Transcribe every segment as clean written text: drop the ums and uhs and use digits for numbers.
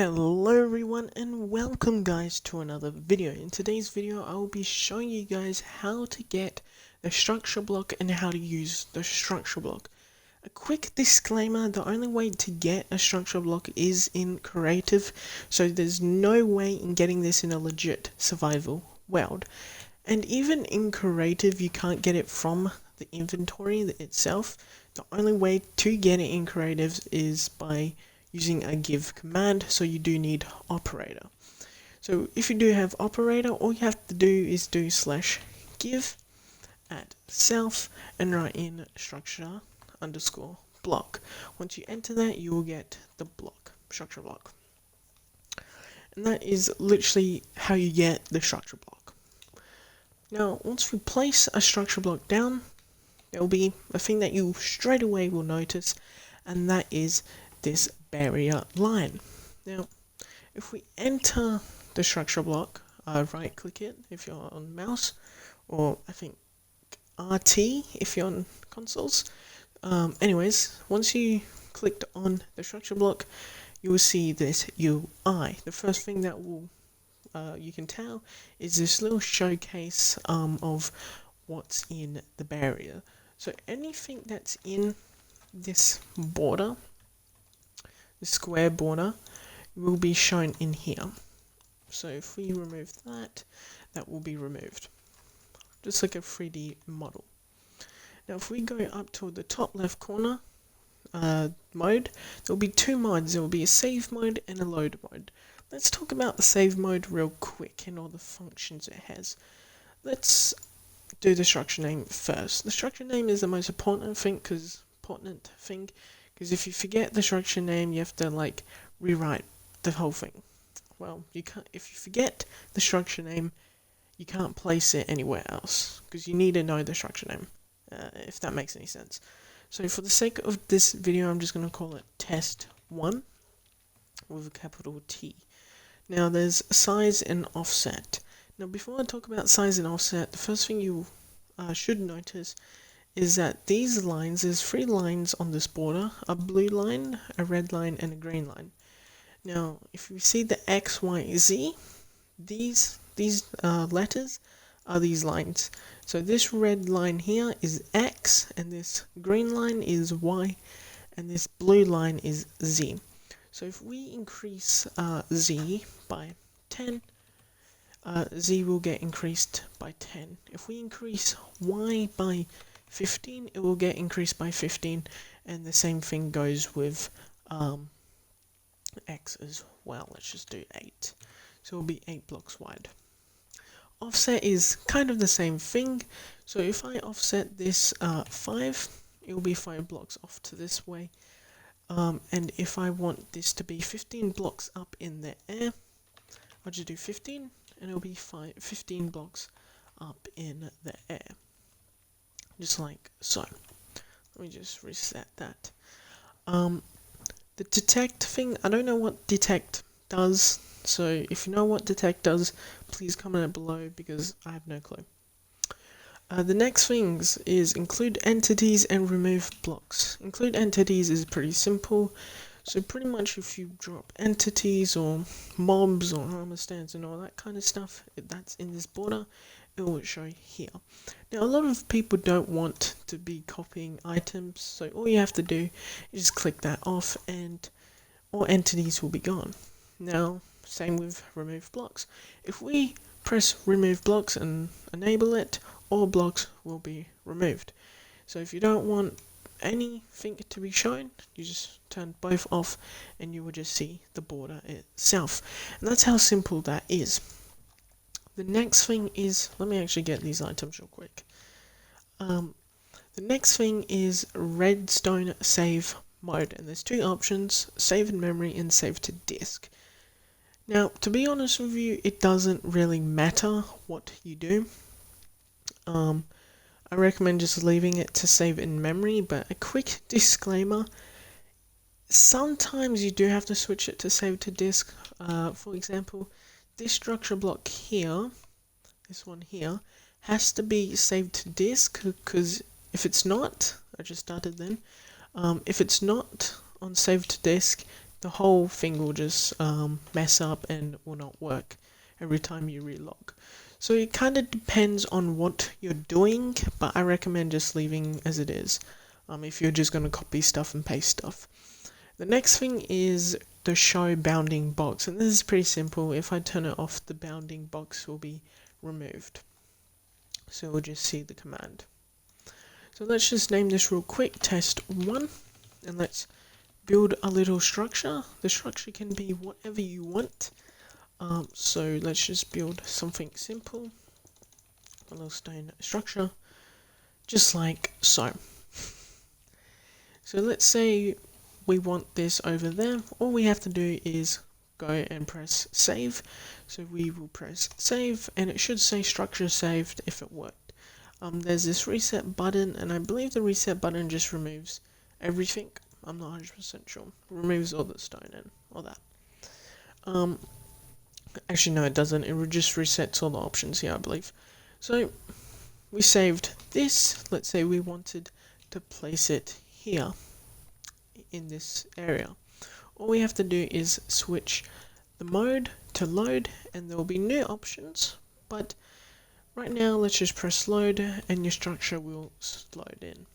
Hello everyone and welcome guys to another video. In today's video I will be showing you guys how to get the structure block and how to use the structure block. A quick disclaimer, the only way to get a structure block is in creative, so there's no way in getting this in a legit survival world. And even in creative you can't get it from the inventory itself. The only way to get it in creative is by using a give command, so you do need operator. So if you do have operator, all you have to do is do /give at self and write in structure underscore block. Once you enter that, you will get the block, structure block. And that is literally how you get the structure block. Now, once we place a structure block down, there will be a thing that you straight away will notice, and that is this barrier line. Now, if we enter the structure block, right click it if you're on mouse, or I think RT if you're on consoles. Anyways, once you clicked on the structure block, you will see this UI. The first thing that will you can tell is this little showcase of what's in the barrier. So anything that's in this border, the square border, will be shown in here. So if we remove that, that will be removed, just like a 3D model. Now if we go up to the top left corner mode, there will be two modes. There will be a save mode and a load mode. Let's talk about the save mode real quick and all the functions it has. Let's do the structure name first. The structure name is the most important thing, because if you forget the structure name, you have to like rewrite the whole thing. Well, you can't. If you forget the structure name, you can't place it anywhere else, because you need to know the structure name, if that makes any sense. So for the sake of this video, I'm just going to call it test 1 with a capital T. Now there's size and offset. Now before I talk about size and offset, the first thing you should notice is that these lines, there's 3 lines on this border: a blue line, a red line, and a green line. Now if you see the X, Y, Z, these letters are these lines. So this red line here is X, and this green line is Y, and this blue line is Z. So if we increase Z by 10, Z will get increased by 10. If we increase Y by 15, it will get increased by 15, and the same thing goes with X as well. Let's just do 8. So it will be 8 blocks wide. Offset is kind of the same thing. So if I offset this 5, it will be 5 blocks off to this way. And if I want this to be 15 blocks up in the air, I'll just do 15, and it'll be 15 blocks up in the air. Just like so. Let me just reset that. The detect thing, I don't know what detect does, so if you know what detect does, please comment below, because I have no clue. The next things is include entities and remove blocks. Include entities is pretty simple. So pretty much if you drop entities or mobs or armor stands and all that kind of stuff that's in this border, it will show here. Now a lot of people don't want to be copying items, so all you have to do is just click that off and all entities will be gone. Now same with remove blocks. If we press remove blocks and enable it, all blocks will be removed. So if you don't want anything to be shown, you just turn both off and you will just see the border itself. And that's how simple that is. The next thing is, let me actually get these items real quick. The next thing is redstone save mode, and there's 2 options: save in memory and save to disk. Now to be honest with you, it doesn't really matter what you do. I recommend just leaving it to save in memory, but a quick disclaimer, sometimes you do have to switch it to save to disk. For example, this structure block here, this one here, has to be saved to disk, because if it's not, I just started then, if it's not on save to disk, the whole thing will just mess up and will not work every time you relog. So it kind of depends on what you're doing, but I recommend just leaving as it is if you're just going to copy stuff and paste stuff. The next thing is the show bounding box, and this is pretty simple. If I turn it off, the bounding box will be removed. So we'll just see the command. So let's just name this real quick, test1, and let's build a little structure. The structure can be whatever you want. So let's just build something simple, a little stone structure, just like so. So let's say we want this over there. All we have to do is go and press save. So we will press save, and it should say structure saved if it worked. There's this reset button, and I believe the reset button just removes everything. I'm not 100% sure. Removes all the stone and all that. Actually, no, it doesn't. It just resets all the options here, I believe. So we saved this. Let's say we wanted to place it here in this area. All we have to do is switch the mode to load, and there will be new options. But right now, let's just press load, and your structure will load in.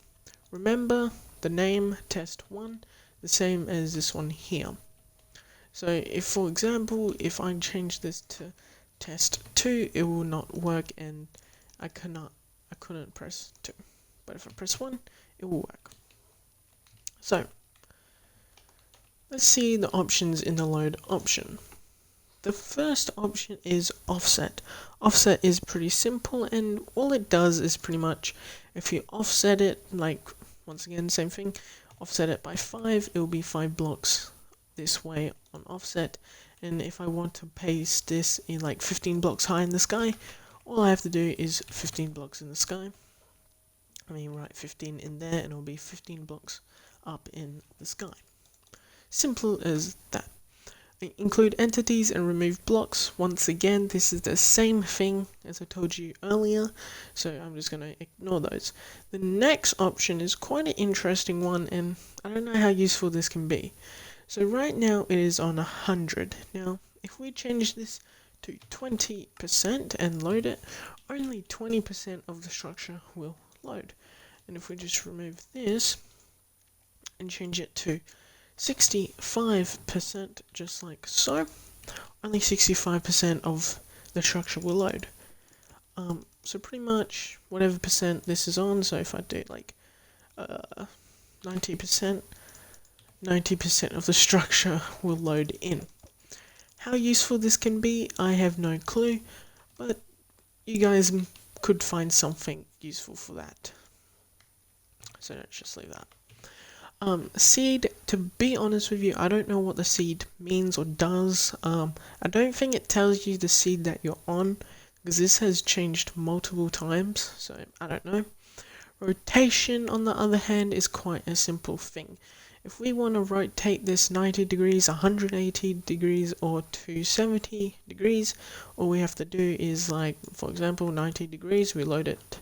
Remember the name test1, the same as this one here. So if, for example, if I change this to test2, it will not work, and I couldn't press 2. But if I press 1, it will work. So let's see the options in the load option. The first option is offset. Offset is pretty simple, and all it does is pretty much, if you offset it, like once again same thing, offset it by 5, it will be 5 blocks this way on offset. And if I want to paste this in like 15 blocks high in the sky, all I have to do is 15 blocks in the sky. I mean, write 15 in there, and it'll be 15 blocks up in the sky. Simple as that. Include entities and remove blocks. Once again, this is the same thing as I told you earlier, so I'm just going to ignore those. The next option is quite an interesting one, and I don't know how useful this can be. So right now it is on 100. Now, if we change this to 20% and load it, only 20% of the structure will load. And if we just remove this and change it to 65%, just like so, only 65% of the structure will load. So pretty much whatever percent this is on, so if I do like 90%, 90% of the structure will load in. How useful this can be, I have no clue, but you guys could find something useful for that. So let's just leave that. Seed, to be honest with you, I don't know what the seed means or does. I don't think it tells you the seed that you're on, because this has changed multiple times, so I don't know. Rotation, on the other hand, is quite a simple thing. If we want to rotate this 90 degrees, 180 degrees, or 270 degrees, all we have to do is, like, for example, 90 degrees, we load it,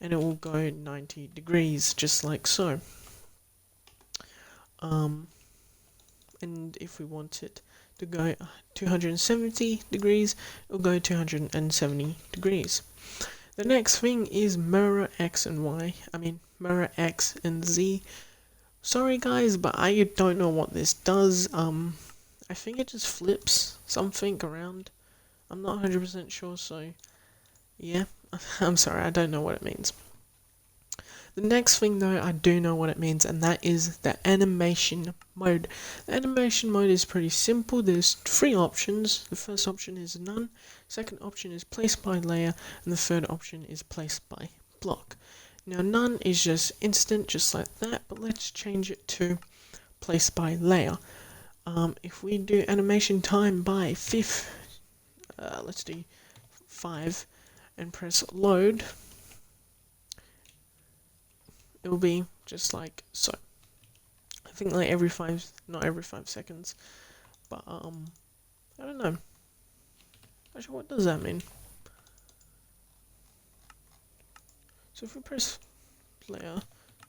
and it will go 90 degrees, just like so. And if we want it to go 270 degrees, it will go 270 degrees. The next thing is mirror X and Y. I mean, mirror X and Z. Sorry guys, but I don't know what this does. I think it just flips something around. I'm not 100% sure, so yeah. I'm sorry, I don't know what it means. The next thing though, I do know what it means, and that is the animation mode. The animation mode is pretty simple. There's 3 options. The first option is none, second option is place by layer, and the third option is place by block. Now none is just instant, just like that, but let's change it to place by layer. If we do animation time by 5, let's do 5, and press load, it will be just like so. I think like not every 5 seconds, but I don't know. Actually, what does that mean? So if we press layer,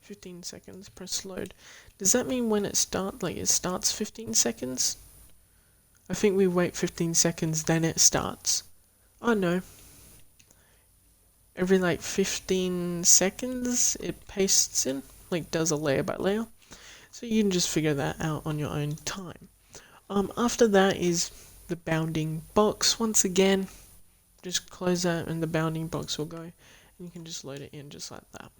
15 seconds, press load. Does that mean when it starts 15 seconds? I think we wait 15 seconds, then it starts. Oh no. Every like 15 seconds it pastes in, like does a layer by layer. So you can just figure that out on your own time. After that is the bounding box. Once again, just close that and the bounding box will go, and you can just load it in just like that.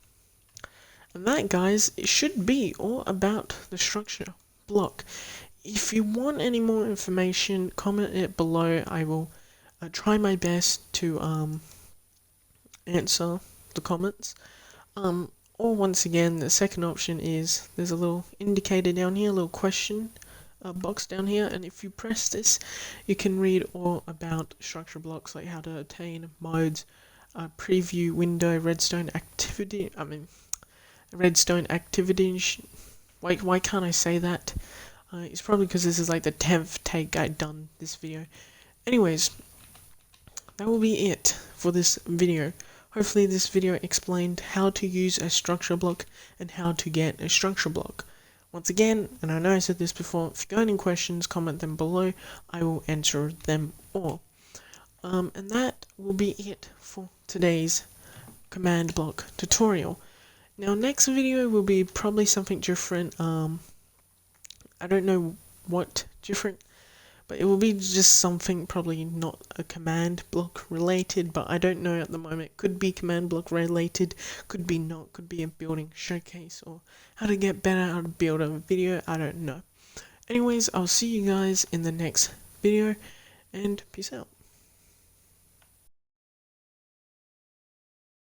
And that, guys, it should be all about the structure block. If you want any more information, comment it below. I will try my best to answer the comments. Or once again, the second option is there's a little indicator down here, a little question box down here, and if you press this, you can read all about structure blocks, like how to attain modes, preview window, redstone activity. Why can't I say that? It's probably because this is like the 10th take I've done this video. Anyways, that will be it for this video. Hopefully this video explained how to use a structure block and how to get a structure block. Once again, and I know I said this before, if you got any questions, comment them below. I will answer them all. And that will be it for today's command block tutorial. Now, next video will be probably something different. I don't know what different, but it will be just something probably not a command block related, but I don't know at the moment. It could be command block related, could be not, could be a building showcase, or how to get better, how to build a video, I don't know. Anyways, I'll see you guys in the next video, and peace out.